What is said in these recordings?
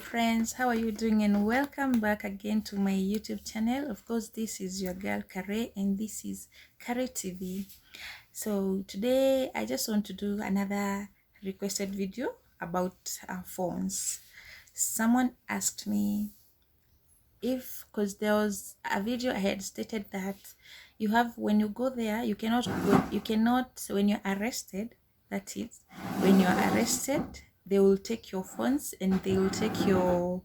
friends, how are you doing? And welcome back again to my YouTube channel. Of course, this is your girl Kare and this is Kare TV. So today I just want to do another requested video about phones. Someone asked me if, because there was a video I had stated that you have, when you go there, you cannot when you're arrested, that is, when you're arrested, they will take your phones and they will take your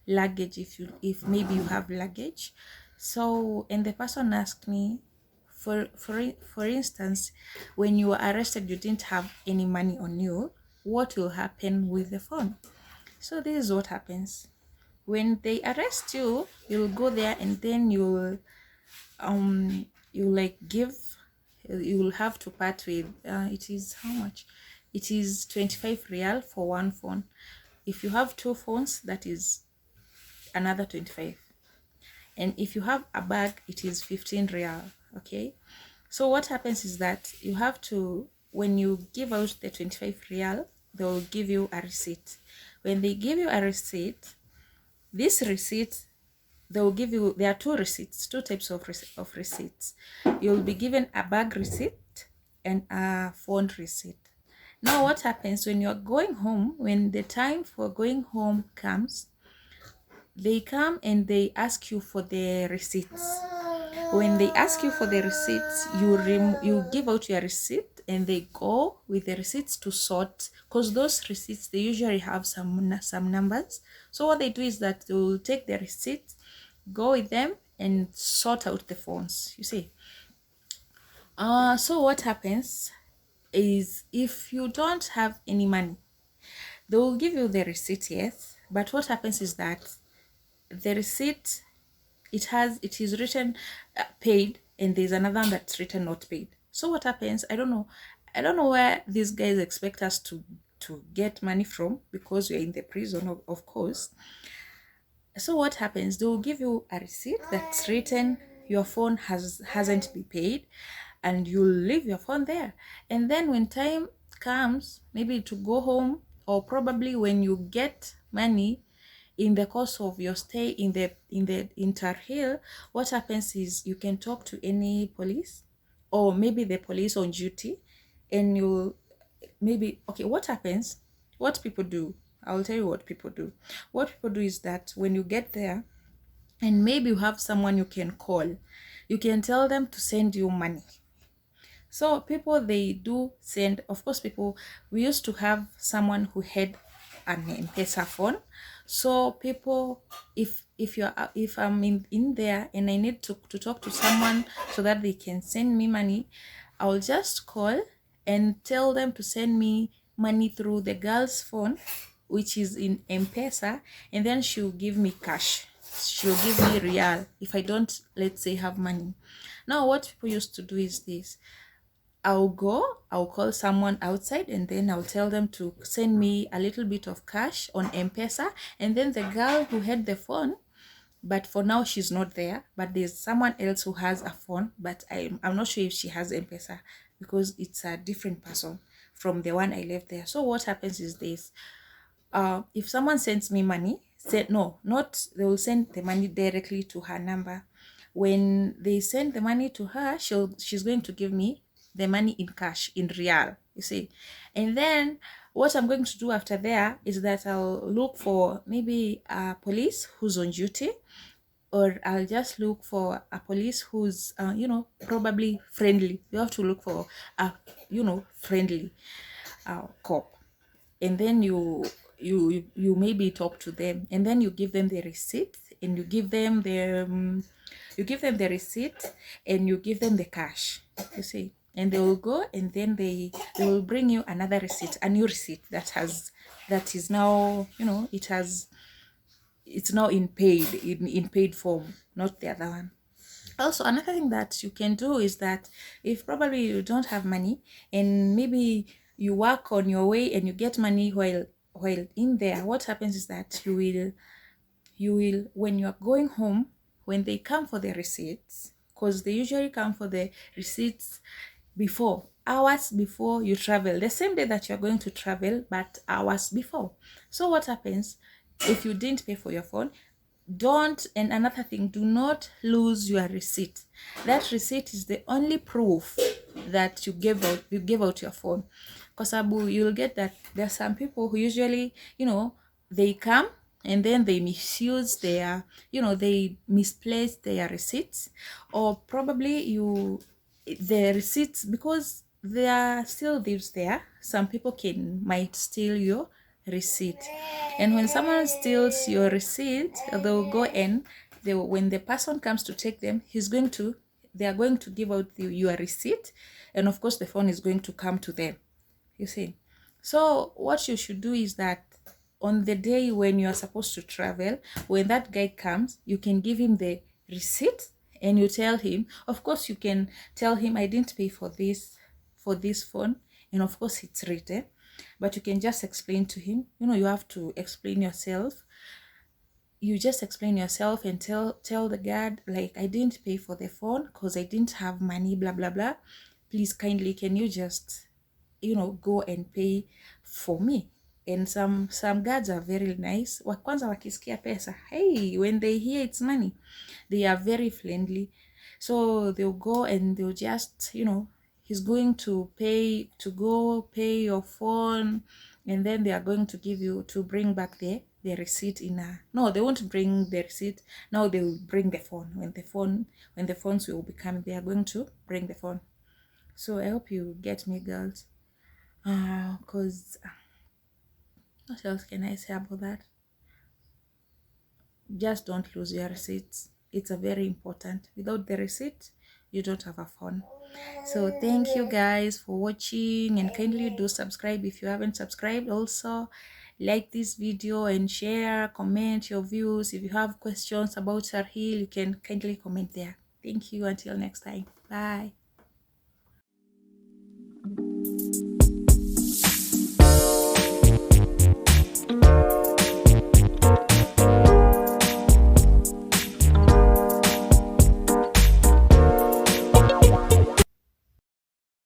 luggage if maybe you have luggage. So, and the person asked me, for instance, when you were arrested, you didn't have any money on you, what will happen with the phone? So this is what happens. When they arrest you, you'll go there and then you'll you will have to part with it is how much? It is 25 real for one phone. If you have two phones, that is another 25. And if you have a bag, it is 15 real. Okay, so what happens is that you have to, when you give out the 25 real, they will give you a receipt. When they give you a receipt, this receipt, they will give you, there are two receipts, two types of receipts. You'll be given a bag receipt and a phone receipt. Now what happens when you're going home, when the time for going home comes, they come and they ask you for the receipts. When they ask you for the receipts, you give out your receipt and they go with the receipts to sort, because those receipts, they usually have some numbers. So what they do is that they will take the receipts, go with them and sort out the phones, you see. So what happens is, if you don't have any money, they will give you the receipt, yes, but what happens is that the receipt, it is written paid, and there's another one that's written not paid. So what happens, I don't know where these guys expect us to get money from, because we're in the prison, of course. So what happens, they will give you a receipt that's written your phone hasn't been paid, and you'll leave your phone there. And then when time comes, maybe to go home, or probably when you get money in the course of your stay in Tarhil, what happens is you can talk to any police, or maybe the police on duty, and you maybe, okay, what happens, what people do, I'll tell you what people do. What people do is that when you get there, and maybe you have someone you can call, you can tell them to send you money. So people, they do send, of course, people, we used to have someone who had an M-Pesa phone. So people, if I'm in there and I need to talk to someone so that they can send me money, I'll just call and tell them to send me money through the girl's phone, which is in M-Pesa, and then she'll give me cash. She'll give me real if I don't, let's say, have money. Now what people used to do is this: I'll call someone outside, and then I'll tell them to send me a little bit of cash on M-Pesa, and then the girl who had the phone, but for now she's not there, but there's someone else who has a phone, but I'm not sure if she has M-Pesa, because it's a different person from the one I left there. So what happens is this: if someone sends me money, they will send the money directly to her number. When they send the money to her, she's going to give me the money in cash, in real, you see. And then what I'm going to do after there is that I'll look for maybe a police who's on duty, or I'll just look for a police who's probably friendly. You have to look for a friendly cop, and then you maybe talk to them, and then you give them the receipt, and you give them the receipt, and you give them the cash, you see. And they will go, and then they will bring you another receipt, a new receipt that is now, it's now in paid form, not the other one. Also, another thing that you can do is that if probably you don't have money, and maybe you work on your way and you get money while in there, what happens is that you will, when you're going home, when they come for the receipts, because they usually come for the receipts hours before you travel, the same day that you're going to travel, but hours before. So what happens, if you didn't pay for your phone, don't, and another thing, do not lose your receipt. That receipt is the only proof that you gave out your phone. Because Abu, you'll get that there are some people who usually, they come and then they misuse their, they misplace their receipts, or probably the receipts, because there are still thieves there. Some people might steal your receipt, and when someone steals your receipt, they'll go and when the person comes to take them, they are going to give out your receipt, and of course the phone is going to come to them, you see. So what you should do is that on the day when you are supposed to travel, when that guy comes, you can give him the receipt, and you tell him, of course you can tell him, I didn't pay for this phone, and of course it's written, but you can just explain to him, you have to explain yourself. You just explain yourself and tell the guard, like, I didn't pay for the phone because I didn't have money, blah blah blah. Please kindly, can you just go and pay for me? And some guards are very nice. Kwanza wakisikia pesa, hey, when they hear it's money, they are very friendly. So they'll go and they'll just, he's going to go pay your phone, and then they are going to bring back the receipt no, they won't bring the receipt. Now they will bring the phone. When the phones will be coming, they are going to bring the phone. So I hope you get me, girls. Because what else can I say about that? Just don't lose your receipts. It's a very important. Without the receipt, you don't have a phone. So thank you guys for watching, and kindly do subscribe if you haven't subscribed. Also like this video and share, comment your views. If you have questions about Tarhil, you can kindly comment there. Thank you. Until next time. Bye.